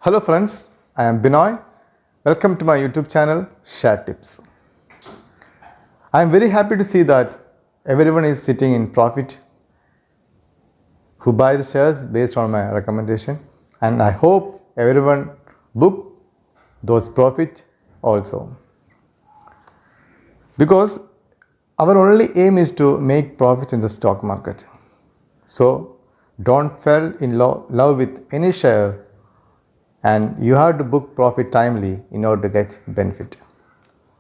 Hello friends, I am Binoy. Welcome to my YouTube channel Share Tips. I am very happy to see that everyone is sitting in profit who buy the shares based on my recommendation, and I hope everyone book those profit also, because our only aim is to make profit in the stock market. So don't fall in love with any share, and you have to book profit timely in order to get benefit.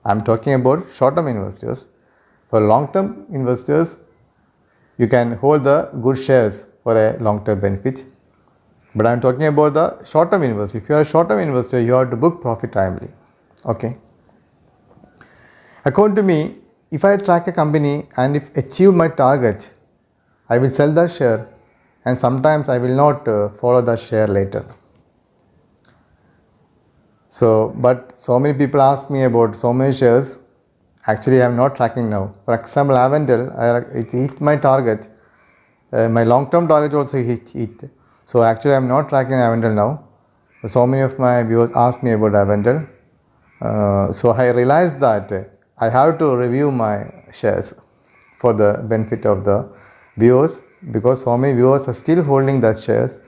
I am talking about short-term investors. For long-term investors, you can hold the good shares for a long-term benefit. But I am talking about the short-term investor. If you are a short-term investor, you have to book profit timely. Okay. According to me, if I track a company and if achieve my target, I will sell that share, and sometimes I will not follow that share later. But so many people ask me about so many shares. Actually, I am not tracking now. For example, Aventel, it hit my target. My long-term target also hit. So actually, I am not tracking Aventel now. So many of my viewers ask me about Aventel. So I realized that I have to review my shares for the benefit of the viewers, because so many viewers are still holding that shares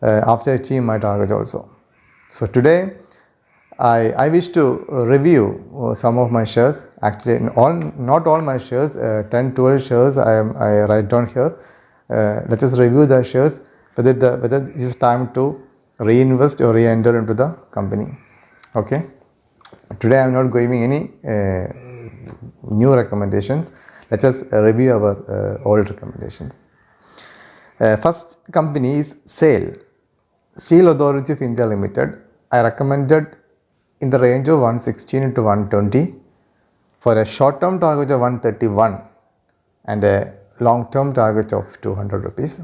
after achieving my target also. So today, I wish to review some of my shares. Actually, not all my shares, 10, 12 shares I write down here. Let us review the shares, whether it is time to reinvest or re-enter into the company. Okay. Today I am not giving any new recommendations. Let us review our old recommendations. First company is SAIL, Steel Authority of India Limited. I recommended in the range of 116 to 120 for a short-term target of 131 and a long-term target of 200 rupees.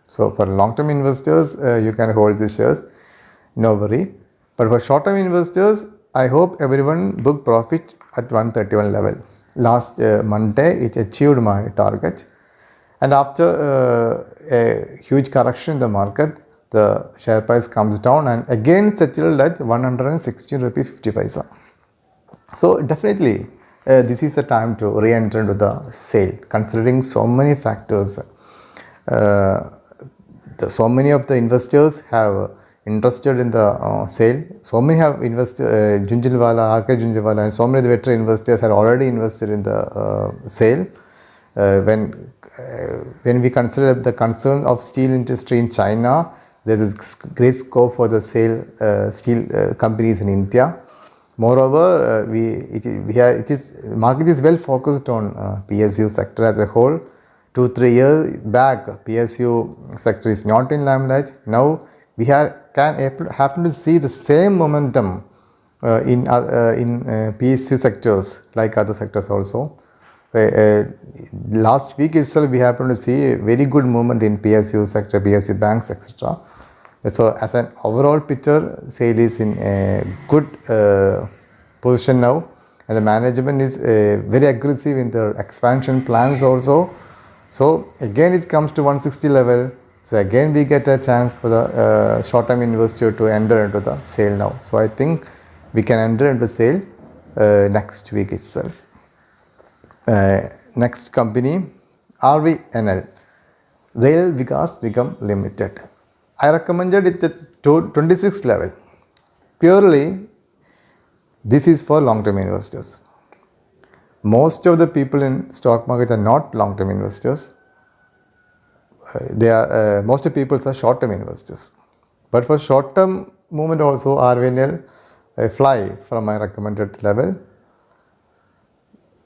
So for long-term investors, you can hold these shares, no worry. But for short-term investors, I hope everyone book profit at 131 level. Last Monday, it achieved my target, and after a huge correction in the market, the share price comes down and again settled at 116 rupee 50 paisa. So definitely this is the time to re-enter into the SAIL, considering so many factors. So many of the investors have interested in the SAIL. So many have invested, Jhunjhunwala, RK Jhunjhunwala, and so many of the veteran investors have already invested in the SAIL. When we consider the concern of steel industry in China, there is great scope for the steel companies in India. Moreover, market is well focused on PSU sector as a whole. 2-3 years back, PSU sector is not in limelight. Now we happen to see the same momentum in PSU sectors like other sectors also. Last week itself, we happen to see a very good movement in PSU sector, PSU banks, etc. So as an overall picture, SAIL is in a good position now, and the management is very aggressive in their expansion plans also. So again it comes to 160 level. So again we get a chance for the short-term investor to enter into the SAIL now. So I think we can enter into SAIL next week itself. Next company, RVNL, Rail Vikas Nigam Limited. I recommended it at 26 level. Purely, this is for long-term investors. Most of the people in stock market are not long-term investors. Most of the people are short-term investors. But for short-term movement also, RVNL fly from my recommended level.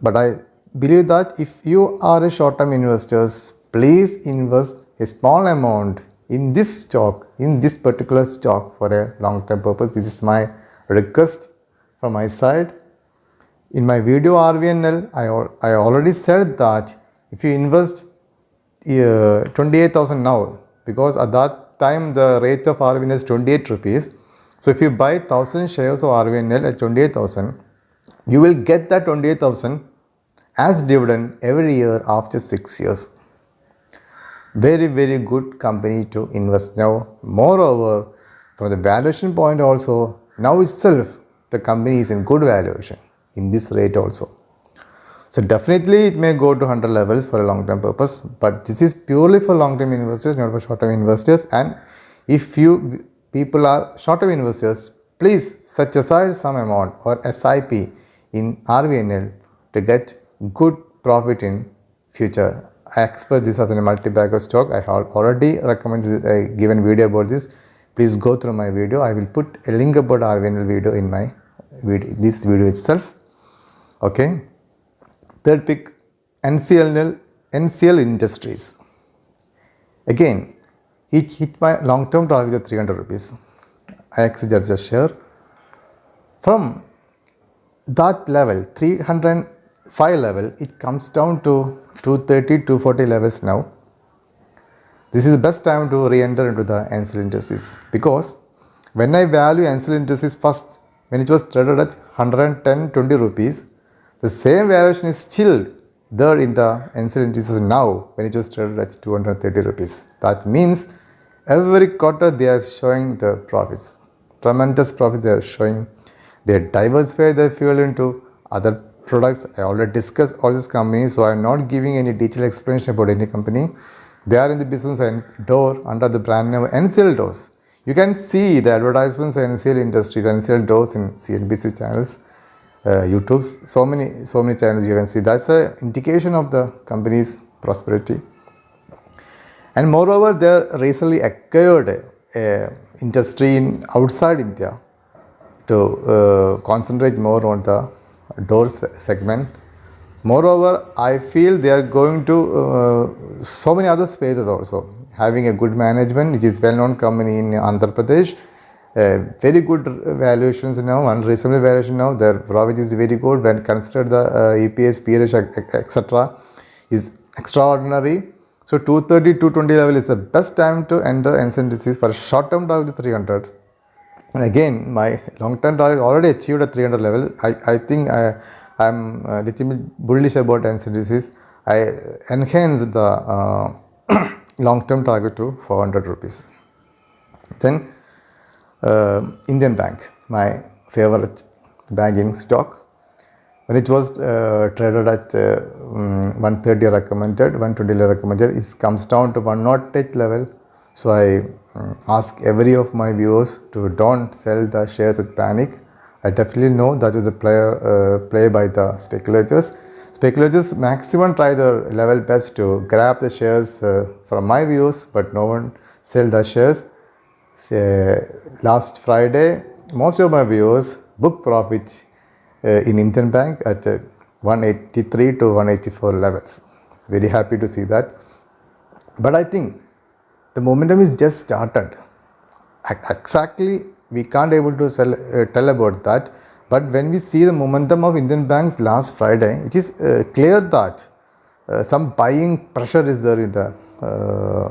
But I believe that if you are a short-term investors, please invest a small amount in this stock, in this particular stock for a long-term purpose. This is my request from my side. In my video RVNL, I already said that if you invest 28,000 now, because at that time the rate of RVNL is 28 rupees. So if you buy 1000 shares of RVNL at 28,000, you will get that 28,000 as dividend every year after 6 years. Very, very good company to invest now. Moreover, from the valuation point also, now itself the company is in good valuation in this rate also. So definitely it may go to 100 levels for a long-term purpose, but this is purely for long-term investors, not for short-term investors. And if you people are short-term investors, please set aside some amount or SIP in RVNL to get good profit in future. I expect this as a multi-bagger stock. I have already recommended a given video about this. Please go through my video. I will put a link about RVNL video in my video, this video itself. Okay. Third pick, NCL Industries. Again, it hit my long-term target of 300 rupees. I exited the share. From that level, 305 level, it comes down to 230, 240 levels now. This is the best time to re-enter into the NCL Industries, because when I value NCL Industries first, when it was traded at 110, 20 rupees, the same valuation is still there in the NCL Industries now when it was traded at 230 rupees. That means every quarter they are showing the profits, tremendous profits they are showing. They diversify their fuel into other products. I already discussed all these companies, so I am not giving any detailed explanation about any company. They are in the business and door under the brand name NCL Doors. You can see the advertisements of NCL Industries, NCL Doors in CNBC channels, YouTube, so many channels you can see. That's an indication of the company's prosperity. And moreover, they recently acquired industry in outside India to concentrate more on the doors segment. Moreover, I feel they are going to so many other spaces also, having a good management, which is well-known company in Andhra Pradesh. Very good valuations now, unreasonable valuation now. Their profit is very good when considered the EPS, PRH, etc. is extraordinary. So 230, 220 level is the best time to enter NCL Industries for a short-term target 300. And again, my long-term target already achieved at 300 level. I think I'm a little bit bullish about NCL Industries. I enhanced the long-term target to 400 rupees. Then Indian Bank, my favorite banking stock. When it was traded at 130 recommended, 120 recommended, it comes down to 108 level. So I ask every of my viewers to don't sell the shares with panic. I definitely know that is a play by the speculators. Speculators maximum try their level best to grab the shares from my views, but no one sell the shares. Last Friday, most of my viewers booked profit in Indian Bank at 183 to 184 levels. It's very happy to see that. But I think the momentum is just started. Exactly, we can't able to tell about that. But when we see the momentum of Indian banks last Friday, it is clear that some buying pressure is there in the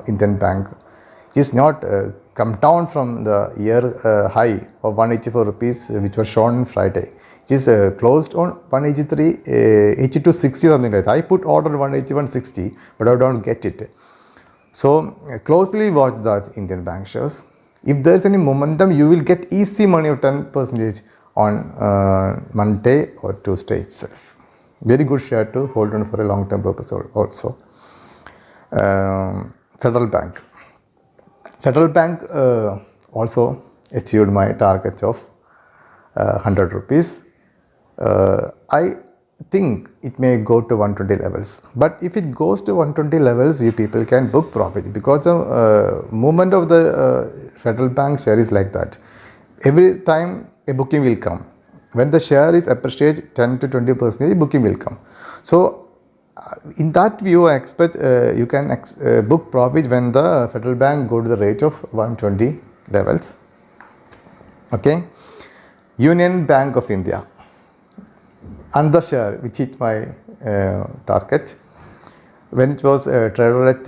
Indian bank. It is not come down from the year high of 184 rupees which was shown on Friday. It is closed on 183, 82.60 something like that. I put order 181.60, but I don't get it. So closely watch that Indian bank shares. If there is any momentum, you will get easy money of 10% on Monday or Tuesday itself. Very good share to hold on for a long-term purpose also. Federal Bank. Federal Bank also achieved my target of 100 rupees. I think it may go to 120 levels, but if it goes to 120 levels, you people can book profit, because the movement of the Federal Bank share is like that. Every time a booking will come. When the share is appreciated 10 to 20%, booking will come. So in that view, I expect you can book profit when the Federal Bank go to the rate of 120 levels. Okay. Union Bank of India. Another share which hit my target. When it was traded at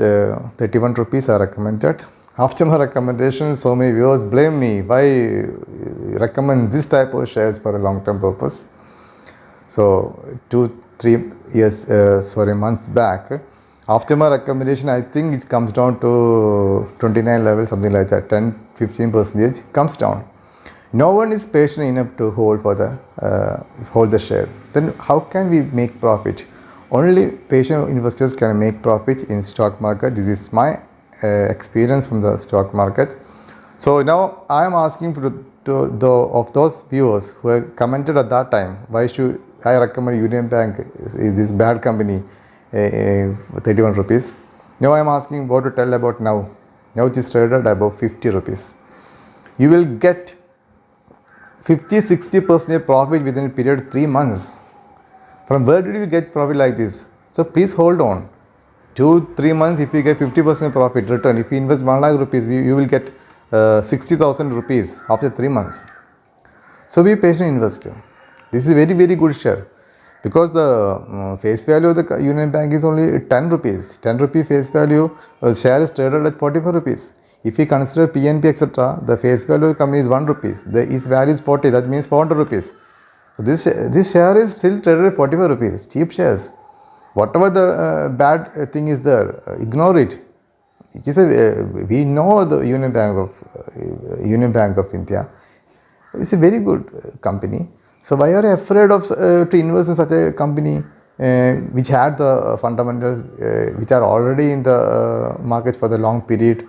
31 rupees, I recommended. After my recommendation, so many viewers blame me. Why recommend this type of shares for a long-term purpose? So 2-3 months back, After my recommendation, I think it comes down to 29 levels, something like that, 10-15% comes down. No one is patient enough to hold the share. Then how can we make profit? Only patient investors can make profit in stock market. This is my experience from the stock market. So now I am asking of those viewers who have commented at that time, why should I recommend Union Bank, is this bad company, 31 rupees. Now I am asking what to tell about now. Now it is traded above 50 rupees. You will get 50-60% profit within a period of 3 months. From where did you get profit like this? So please hold on. 2-3 months, if you get 50% profit return, if you invest 1 lakh rupees, you will get 60,000 rupees after 3 months. So be patient investor. This is a very, very good share. Because the face value of the Union Bank is only 10 rupees. 10 rupee face value, share is traded at 44 rupees. If we consider PNP etc., the face value of the company is 1 rupees. Its value is 40, that means 400 rupees. So this share is still traded at 44 rupees, cheap shares. Whatever the bad thing is there, ignore it. It is we know the Union Bank of India. It's a very good company. So why are you afraid of to invest in such a company which had the fundamentals which are already in the market for the long period?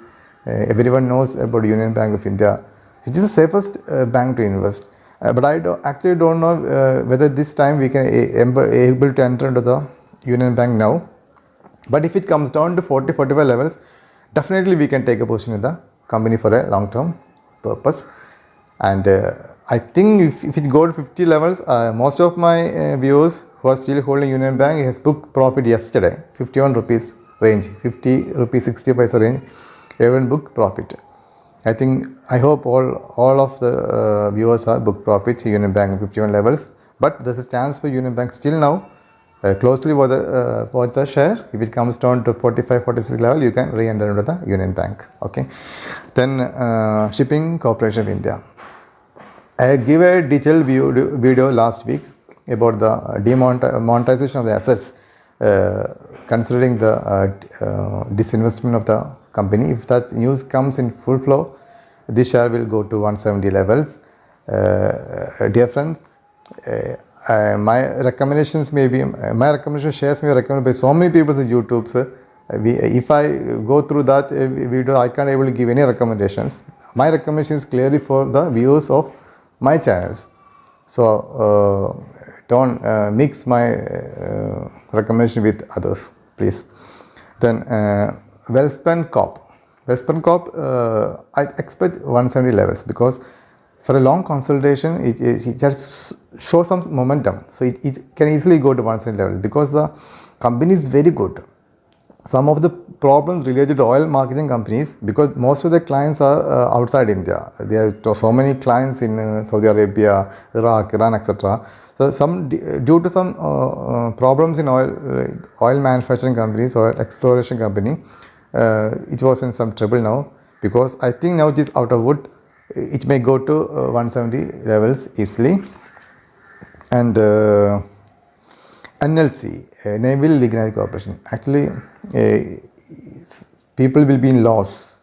Everyone knows about Union Bank of India. It is the safest bank to invest. But I actually don't know whether this time we can able to enter into the Union Bank now. But if it comes down to 40-45 levels, definitely we can take a position in the company for a long-term purpose. And I think if it goes to 50 levels, most of my viewers who are still holding Union Bank has booked profit yesterday, 51 rupees range, 50 rupees 60 paisa range, everyone book profit. I hope all of the viewers are book profit Union Bank 51 levels. But there is a chance for Union Bank still now. Closely watch the share. If it comes down to 45-46 level, you can re-enter into the Union Bank. Okay. Then Shipping Corporation of India. I gave a detailed video last week about the demonetization of the assets, considering the disinvestment of the company. If that news comes in full flow, this share will go to 170 levels. Dear friends, my recommendation shares may be recommended by so many people on YouTube. If I go through that video, I can't able to give any recommendations. My recommendation is clearly for the viewers of my channels. So don't mix my recommendation with others, please. Then Welspun Corp. Welspun Corp, I expect 170 levels because for a long consolidation, it just shows some momentum. So it can easily go to 170 levels because the company is very good. Some of the problems related to oil marketing companies, because most of the clients are outside India. There are so many clients in Saudi Arabia, Iraq, Iran, etc. So due to some problems in oil manufacturing companies or exploration company, it was in some trouble now, because I think now it is out of wood. It may go to 170 levels easily. And NLC, Naval Lignite Corporation. Actually, people will be in loss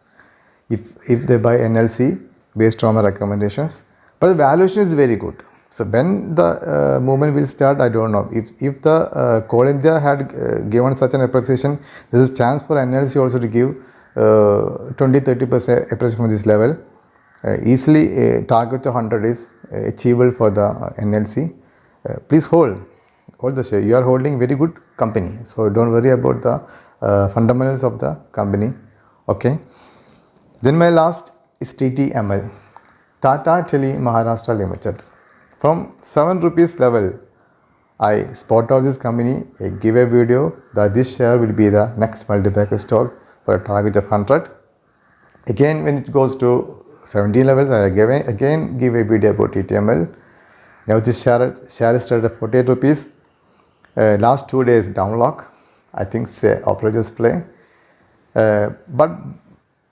if they buy NLC based on my recommendations. But the valuation is very good. So when the movement will start, I don't know. If the Coal India had given such an appreciation, there is a chance for NLC also to give 20-30% appreciation from this level. Easily target of 100 is achievable for the NLC. Please hold the share. You are holding very good company, so don't worry about the fundamentals of the company. Okay. Then my last is TTML, Tata Tele Maharashtra Limited. From 7 rupees level, I spot out this company. I give a video that this share will be the next multi-bagger stock for a target of 100. Again, when it goes to 17 levels, I again give a video about TTML. Now this share is traded at 48 rupees. Last 2 days downlock. I think say operators play. But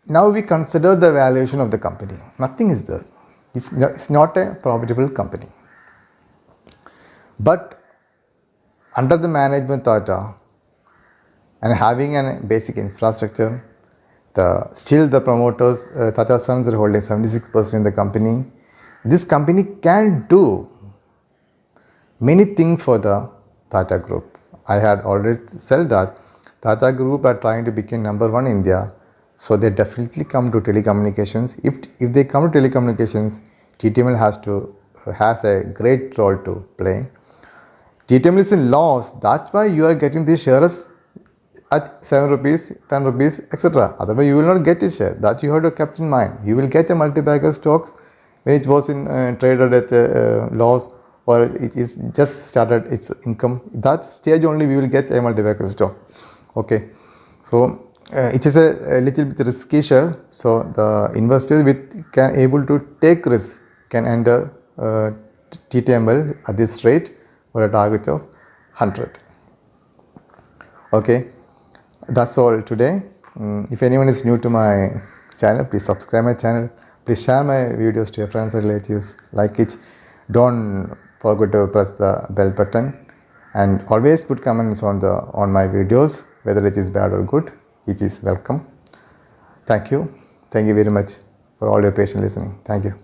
now we consider the valuation of the company. Nothing is there. It's not a profitable company. But under the management Tata and having a basic infrastructure. Still the promoters, Tata Sons are holding 76% in the company. This company can do many things for the Tata Group. I had already said that Tata Group are trying to become number one in India, so they definitely come to telecommunications. If they come to telecommunications, TTML has a great role to play. TTML is in loss. That's why you are getting these shares at 7 rupees, 10 rupees, etc. Otherwise, you will not get this share. That you have to keep in mind. You will get a multi-bagger stocks when it was in traded at loss, or it is just started its income. That stage only we will get a multi-bagger stock. Okay, so it is a little bit risky share. So the investors can able to take risk can enter TTML at this rate for a target of 100. Okay, that's all today. If anyone is new to my channel, please subscribe my channel. Please share my videos to your friends and relatives. Like it. Don't forget to press the bell button, and always put comments on my videos, whether it is bad or good. It is welcome. Thank you very much for all your patient listening. Thank you.